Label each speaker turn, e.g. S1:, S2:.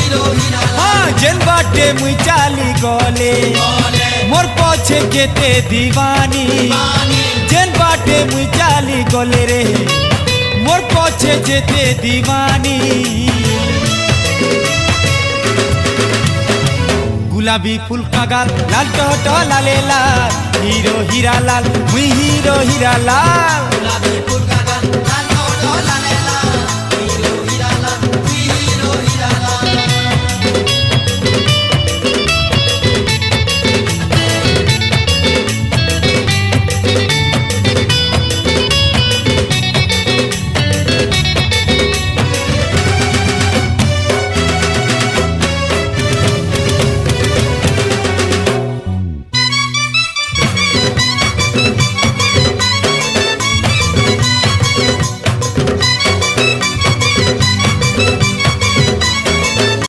S1: जेन बाटे मुई चाली गले मोर पछे केते दीवानी जेन बाटे मुई चाली गले रे मोर पछे जेते दीवानी गुलाबी फूल का गाल लाल टोटो लाले लाल हीरो हीरा लाल मुई हीरो हीरा लाल गुलाबी फूल का गाल लाल टोटो लाले